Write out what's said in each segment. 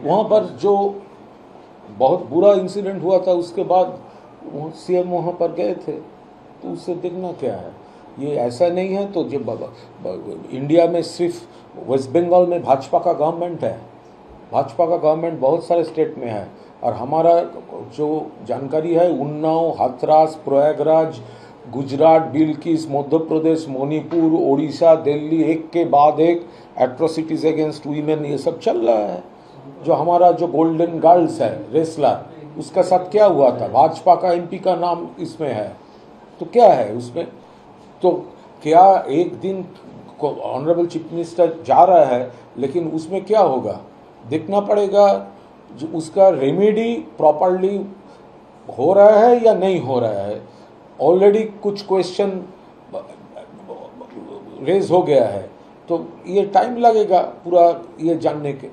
वहाँ पर जो बहुत बुरा इंसिडेंट हुआ था उसके बाद सीएम वहाँ पर गए थे, तो उससे देखना क्या है। ये ऐसा नहीं है तो जो इंडिया में सिर्फ वेस्ट बंगाल में भाजपा का गवर्नमेंट है, भाजपा का गवर्नमेंट बहुत सारे स्टेट में है, और हमारा जो जानकारी है उन्नाव, हाथरस, प्रयागराज, गुजरात, बिल्किस, मध्य प्रदेश, मणिपुर, ओडिशा, दिल्ली, एक के बाद एक एट्रोसिटीज अगेंस्ट वीमेन ये सब चल रहा है। जो हमारा जो गोल्डन गर्ल्स है रेसलर, उसका साथ क्या हुआ था, भाजपा का एमपी का नाम इसमें है, तो क्या है उसमें। तो क्या एक दिन ऑनरेबल चीफ मिनिस्टर जा रहा है, लेकिन उसमें क्या होगा देखना पड़ेगा, जो उसका रेमेडी प्रॉपरली हो रहा है या नहीं हो रहा है। ऑलरेडी कुछ क्वेश्चन रेज हो गया है, तो ये टाइम लगेगा पूरा ये जानने के।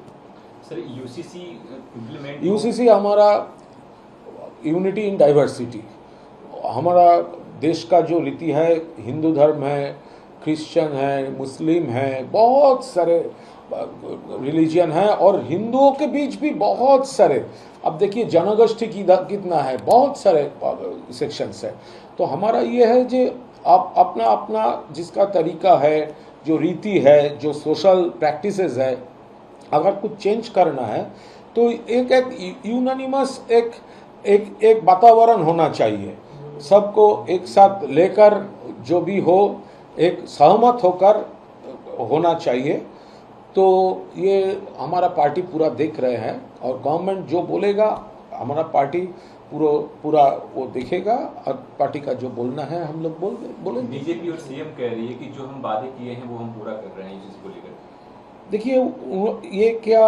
सर यूसीसी हमारा यूनिटी इन डाइवर्सिटी, हमारा देश का जो रीति है, हिंदू धर्म है, क्रिश्चियन है, मुस्लिम है, बहुत सारे रिलीजियन है, और हिंदुओं के बीच भी बहुत सारे, अब देखिए जनगोष्ठी कितना है, बहुत सारे सेक्शंस है। तो हमारा ये है जो आप अपना अपना जिसका तरीका है, जो रीति है, जो सोशल प्रैक्टिसेस है, अगर कुछ चेंज करना है तो एक यूनानिमस एक वातावरण होना चाहिए, सबको एक साथ लेकर जो भी हो एक सहमत होकर होना चाहिए। तो ये हमारा पार्टी पूरा देख रहे हैं, और गवर्नमेंट जो बोलेगा हमारा पार्टी पूरा वो देखेगा, और पार्टी का जो बोलना है हम लोग बोलेंगे। बीजेपी और सीएम कह रही है कि जो हम वादे किए हैं वो हम पूरा कर रहे हैं इस को लेकर। देखिए ये क्या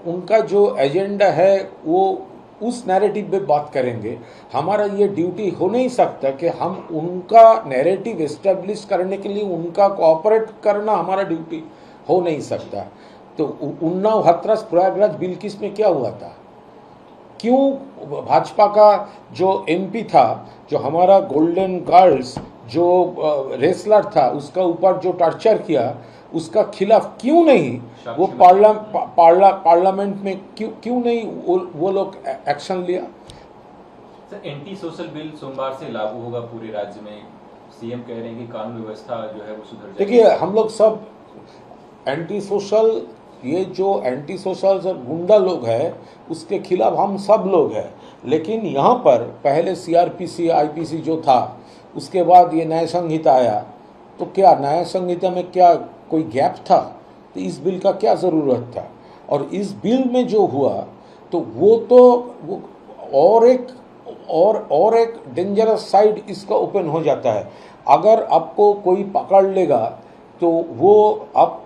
उनका जो एजेंडा है वो उस नैरेटिव पे बात करेंगे। हमारा ये ड्यूटी हो नहीं सकता कि हम उनका नैरेटिव एस्टेब्लिश करने के लिए उनका कोऑपरेट करना हमारा ड्यूटी हो नहीं सकता। तो उन्नाव, हाथरस, प्रयागराज, बिल्किस में क्या हुआ था, क्यों भाजपा का जो एमपी था, जो हमारा गोल्डन गर्ल्स जो रेसलर था, उसका ऊपर जो टॉर्चर किया, उसका खिलाफ क्यों नहीं वो पार्लियामेंट में क्यों नहीं वो लोग एक्शन लिया। सर एंटी सोशल बिल सोमवार से लागू होगा पूरे राज्य में, सीएम कह रहे हैं कि कानून व्यवस्था जो है वो सुधर जाएगी। देखिए हम लोग सब एंटी सोशल, ये जो एंटी सोशल गुंडा लोग हैं उसके खिलाफ हम सब लोग हैं, लेकिन यहाँ पर पहले सीआरपीसी आईपीसी जो था, उसके बाद ये न्याय संहिता आया, तो क्या न्याय संहिता में क्या कोई गैप था, तो इस बिल का क्या ज़रूरत था। और इस बिल में जो हुआ तो वो और एक डेंजरस साइड इसका ओपन हो जाता है। अगर आपको कोई पकड़ लेगा तो वो आप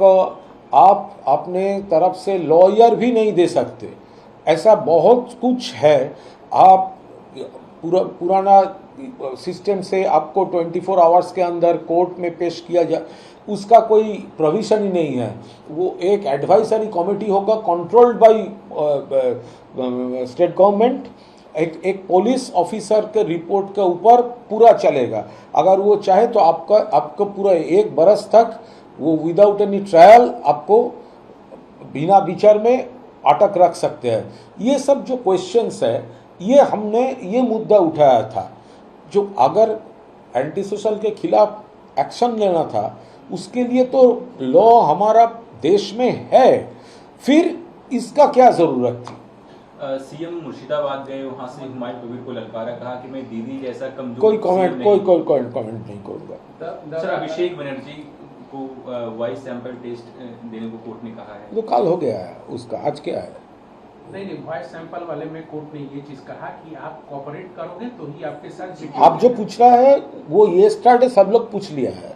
अपने तरफ से लॉयर भी नहीं दे सकते, ऐसा बहुत कुछ है। आप पुराना सिस्टम से आपको 24 आवर्स के अंदर कोर्ट में पेश किया जा, उसका कोई प्रोविजन ही नहीं है। वो एक एडवाइजरी कमेटी होगा कंट्रोल्ड बाय स्टेट गवर्नमेंट, एक पुलिस ऑफिसर के रिपोर्ट के ऊपर पूरा चलेगा। अगर वो चाहे तो आपको पूरा 1 बरस तक वो विदाउट एनी ट्रायल आपको बिना विचार में अटक रख सकते हैं। ये सब जो क्वेश्चंस है, ये हमने ये मुद्दा उठाया था, जो अगर एंटी सोशल के खिलाफ एक्शन लेना था उसके लिए तो लॉ हमारा देश में है, फिर इसका क्या ज़रूरत थी। सीएम मुर्शिदाबाद गए, वहां से हुमायूं कबीर को ललकारा, कहा कि मैं दीदी जैसा कमजोर कोई कमेंट नहीं करूँगा। सर अभिषेक बनर्जी को वॉइस सैंपल टेस्ट देने को कोर्ट ने कहा है, तो कल हो गया है उसका, आज क्या है। नहीं वॉइस सैंपल वाले में कोर्ट ने ये चीज कहा कि आप कोऑपरेट करोगे तो ही आपके साथ। आप जो पूछ रहा है वो ये स्टार्ट है, सब लोग पूछ लिया है।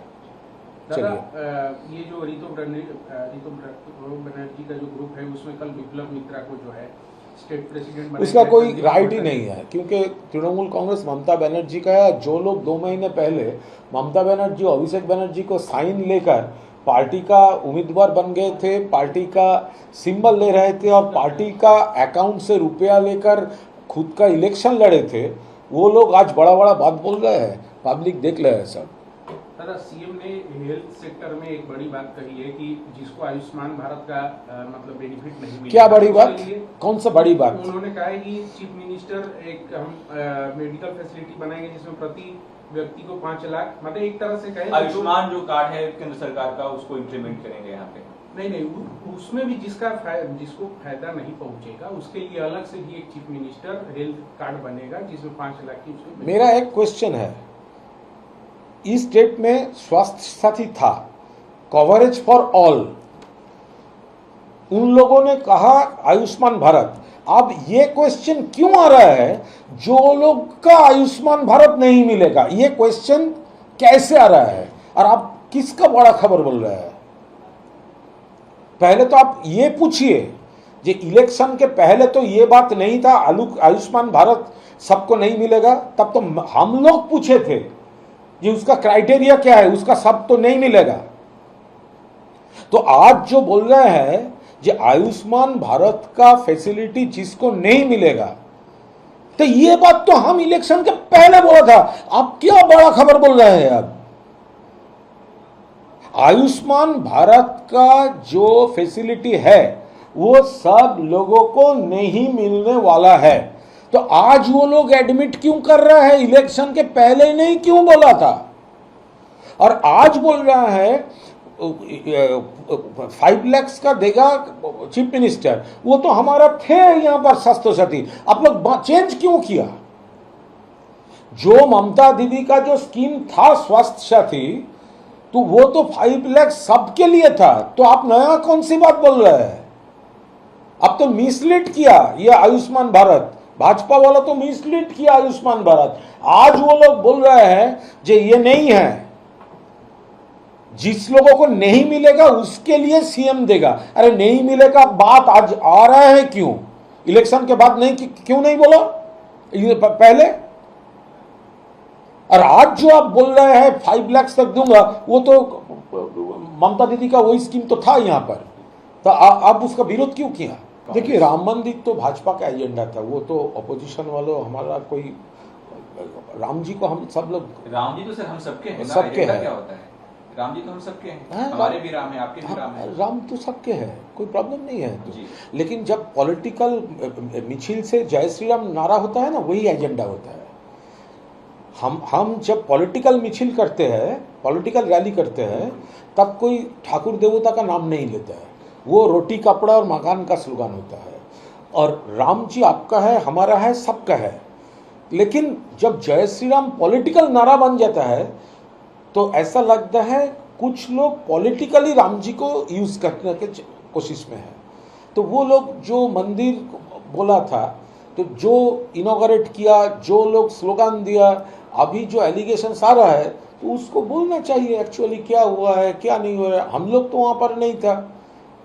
ये जो रितो बनर्जी का जो ग्रुप है उसमें कल विप्लव मित्रा को जो है स्टेट प्रेसिडेंट, उसका कोई राइट ही नहीं है, क्योंकि तृणमूल कांग्रेस ममता बनर्जी का है। जो लोग 2 महीने पहले ममता बनर्जी और अभिषेक बनर्जी को साइन लेकर पार्टी का उम्मीदवार बन गए थे, पार्टी का सिंबल ले रहे थे और पार्टी का अकाउंट से रुपया लेकर खुद का इलेक्शन लड़े थे, वो लोग आज बड़ा बड़ा बात बोल रहे हैं, पब्लिक देख रहे हैं सब। दादा, सीएम ने हेल्थ सेक्टर में एक बड़ी बात कही है कि जिसको आयुष्मान भारत का मतलब बेनिफिट नहीं मिलेगा। क्या बड़ी बात? उसके लिए कौन सा बड़ी बात? उन्होंने कहा है कि चीफ मिनिस्टर एक हम मेडिकल फैसिलिटी बनाएंगे जिसमें प्रति व्यक्ति को 5 लाख, मतलब एक तरह से कहें आयुष्मान जो कार्ड है केंद्र सरकार का, उसको इम्प्लीमेंट करेंगे यहाँ पे। नहीं, उसमें भी जिसको फायदा नहीं पहुंचेगा उसके लिए अलग से भी एक चीफ मिनिस्टर हेल्थ कार्ड बनेगा जिसमें 5 लाख की उसको। मेरा एक क्वेश्चन है, इस स्टेट में स्वास्थ्य साथी था, कवरेज फॉर ऑल, उन लोगों ने कहा आयुष्मान भारत। अब ये क्वेश्चन क्यों आ रहा है जो लोग का आयुष्मान भारत नहीं मिलेगा? ये क्वेश्चन कैसे आ रहा है और आप किसका बड़ा खबर बोल रहे हैं? पहले तो आप ये पूछिए, जो इलेक्शन के पहले तो ये बात नहीं था आयुष्मान भारत सबको नहीं मिलेगा, तब तो हम लोग पूछे थे कि उसका क्राइटेरिया क्या है, उसका सब तो नहीं मिलेगा। तो आज जो बोल रहे हैं जो आयुष्मान भारत का फैसिलिटी जिसको नहीं मिलेगा, तो ये बात तो हम इलेक्शन के पहले बोला था। आप क्या बड़ा खबर बोल रहे हैं? अब आयुष्मान भारत का जो फैसिलिटी है वो सब लोगों को नहीं मिलने वाला है। तो आज वो लोग एडमिट क्यों कर रहे हैं? इलेक्शन के पहले नहीं क्यों बोला था? और आज बोल रहा है 5 लाख का देगा चीफ मिनिस्टर। वो तो हमारा थे यहां पर स्वास्थ्य साथी, आप लोग चेंज क्यों किया? जो ममता दीदी का जो स्कीम था स्वास्थ्य साथी, तो वो तो 5 लाख सबके लिए था। तो आप नया कौन सी बात बोल रहे हैं? अब तो मिसलीड किया ये आयुष्मान भारत, भाजपा वाला तो मिसलीड किया आयुष्मान भारत। आज वो लोग बोल रहे हैं जो ये नहीं है, जिस लोगों को नहीं मिलेगा उसके लिए सीएम देगा। अरे नहीं मिलेगा बात आज आ रहा है क्यों? इलेक्शन के बाद नहीं क्यों नहीं बोला पहले? और आज जो आप बोल रहे हैं 5 लाख तक दूंगा, वो तो ममता दीदी का वही स्कीम तो था यहाँ पर, तो आप उसका विरोध क्यों किया? देखिए, राम मंदिर तो भाजपा का एजेंडा था, वो तो अपोजिशन वालों हमारा कोई, राम जी को हम सब लोग, राम जी तो सर हम सबके हैं, सबके हैं। क्या होता है? राम जी तो हम सबके हैं, हमारे भी राम है, आपके भी राम है। राम तो सबके हैं, कोई प्रॉब्लम नहीं है जी। लेकिन जब पॉलिटिकल मिছিল से जय श्री राम नारा होता है ना, वही एजेंडा होता है। हम जब पॉलिटिकल मिছিল करते हैं, पॉलिटिकल रैली करते हैं, तब कोई ठाकुर देवता का नाम नहीं लेता है। वो रोटी कपड़ा और मकान का स्लोगन होता है। और राम जी आपका है, हमारा है, सबका है। लेकिन जब जय श्री राम पॉलिटिकल नारा बन जाता है तो ऐसा लगता है कुछ लोग पॉलिटिकली राम जी को यूज करने के कोशिश में है। तो वो लोग जो मंदिर बोला था, तो जो इनॉग्रेट किया, जो लोग स्लोगन दिया, अभी जो एलिगेशंस आ रहा है, तो उसको बोलना चाहिए एक्चुअली क्या हुआ है क्या नहीं हो रहा है। हम लोग तो वहाँ पर नहीं था,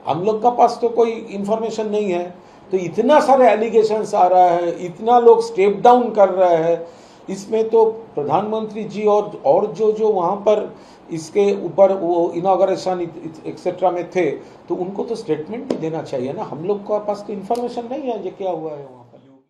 हम लोग का पास तो कोई इंफॉर्मेशन नहीं है। तो इतना सारे एलिगेशंस आ रहा है, इतना लोग स्टेप डाउन कर रहे हैं, इसमें तो प्रधानमंत्री जी और जो वहाँ पर इसके ऊपर वो इनॉग्रेशन एक्सेट्रा में थे, तो उनको तो स्टेटमेंट भी देना चाहिए ना। हम लोग का पास तो इन्फॉर्मेशन नहीं है जो क्या हुआ है वहाँ।